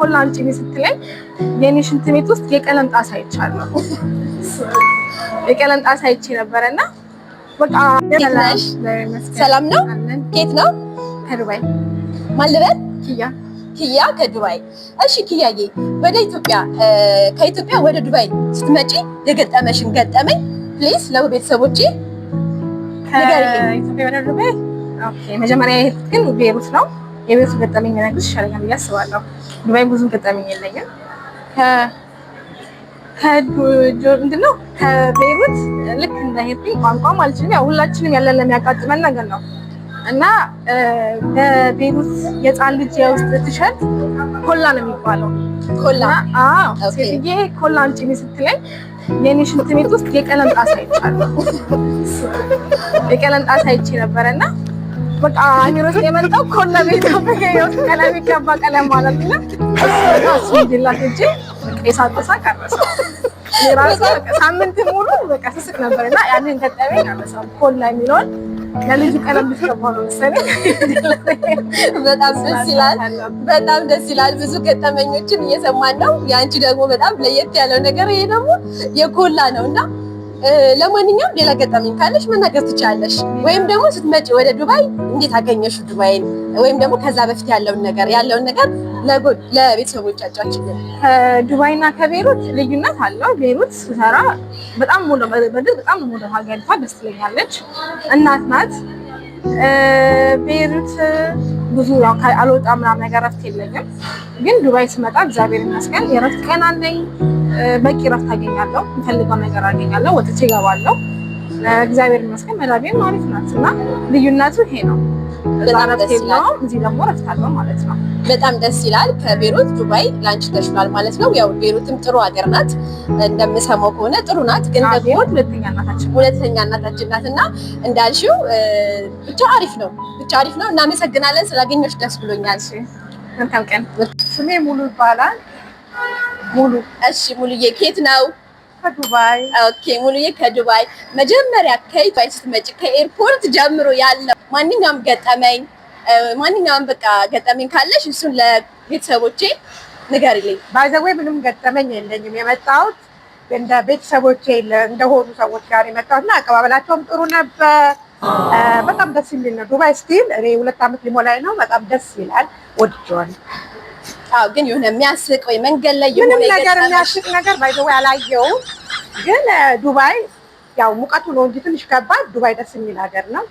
ኮላ አንቺ ስትለኝ የኔ ሽንት ቤት ውስጥ የቀለም ጣሳ አይቻለሁ። የቀለም ጣሳ አይቼ ነበርና በቃ ሰላም ነው። ከየት ነው? ከዱባይ። ማን ልበል? ኪያ ከዱባይ። እሺ ኪያዬ፣ ወደ ኢትዮጵያ ከኢትዮጵያ ወደ ዱባይ ስትመጪ የገጠመሽን ገጠመኝ ፕሊዝ ለቤተሰቦቼ ንገሪልኝ። ከኢትዮጵያ ወደ ዱባይ ኦኬ፣ መጀመሪያ የሄድኩት ግን ቤይሩት ነው። የቤይሩት ገጠመኝ ልነግርሽ ይሻለኛል ብዬ አስባለሁ። ዱባይ ብዙ ገጠመኝ የለኝም። ምንድነው ከቤይሩት ልክ እንደሄድኩኝ ቋንቋም አልችልም። ያው ሁላችንም ያለን ለሚያጋጥመን ነገር ነው እና በቤይሩት የጻን ልጅ የውስጥ ቲሸርት ኮላ ነው የሚባለው። ኮላ? አዎ። ሴትዬ ኮላ አንቺ ስትለኝ የኔ ሽንት ቤት ውስጥ የቀለም ጣሳ አይቻለሁ። የቀለም ጣሳ አይቼ ነበርና በቃ አሚሮ ውስጥ የመጣው ኮላ ቤት ነው። ቀለም ይቀባ ቀለም ማለት ነው። እሱ እንዲላት እንጂ የሳጥሳ ቀረሰው የራሱ ሳምንት ሙሉ በቃ ስስቅ ነበርና ያንን ገጠመኝ ቀረሰው። ኮላ የሚለውን ለልጁ ቀለም ቢቀባ ነው መሰለኝ። በጣም ደስ ይላል። በጣም ደስ ይላል። ብዙ ገጠመኞችን እየሰማን ነው። ያንቺ ደግሞ በጣም ለየት ያለው ነገር ይሄ ደግሞ የኮላ ነውና ለማንኛውም ሌላ ገጠመኝ ካለሽ መናገር ትችላለሽ። ወይም ደግሞ ስትመጪ ወደ ዱባይ እንዴት አገኘሽው ዱባይን? ወይም ደግሞ ከዛ በፊት ያለውን ነገር ለቤተሰቦቻችን። ከዱባይና ከቤይሩት ልዩነት አለው። ቤይሩት ስሰራ በጣም ሙሉ ሀገሪቷ ደስ ትለኛለች። እናት ናት። ቤይሩት ብዙ አልወጣም ምናምን ነገር እረፍት የለኝም። ግን ዱባይ ስመጣ እግዚአብሔር ይመስገን የእረፍት ቀን አለኝ። በቂ እረፍት አገኛለሁ። የምፈልገው ነገር አገኛለሁ። ወጥቼ እገባለሁ። እግዚአብሔር ይመስገን መዳቤም አሪፍ ናት እና ልዩነቱ ይሄ ነው። እዚህ ደግሞ እረፍት አለው ማለት ነው። በጣም ደስ ይላል። ከቤይሩት ዱባይ ላንቺ ተሽሏል ማለት ነው። ያው ቤይሩትም ጥሩ ሀገር ናት እንደምሰማው ከሆነ ጥሩ ናት። ግን ደግሞ ሁለተኛ እናታችን ናት እና እንዳልሽው ብቻ አሪፍ ነው። እናመሰግናለን። ስላገኘሁሽ ደስ ብሎኛል። መልካም ቀን። ስሜ ሙሉ ይባላል። ሙሉ። እሺ ሙሉዬ ከየት ነው? ከዱባይ። ኦኬ ሙሉዬ ከዱባይ። መጀመሪያ ከዱባይ ስትመጪ ከኤርፖርት ጀምሮ ያለው ማንኛውም ገጠመኝ ካለሽ እሱን ለቤተሰቦቼ ንገሪልኝ። ባይዘዌ ምንም ገጠመኝ የለኝም። የመጣሁት እንደ ቤተሰቦቼ እንደሆኑ ሰዎች ጋር የመጣሁትና አቀባበላቸውም ጥሩ ነበር። በጣም ደስ የሚል ነው። ዱባይ ስቲል እኔ 2 ዓመት ሊሞላኝ ነው። በጣም ደስ ይላል። ወድጄዋለሁ። አዎ ግን የሆነ የሚያስቅ ወይ መንገድ ላይ ምንም ነገር የሚያስቅ ነገር ባይዘው አላየሁም። ግን ዱባይ ያው ሙቀቱ ነው እንጂ ትንሽ ከባድ። ዱባይ ደስ የሚል ሀገር ነው።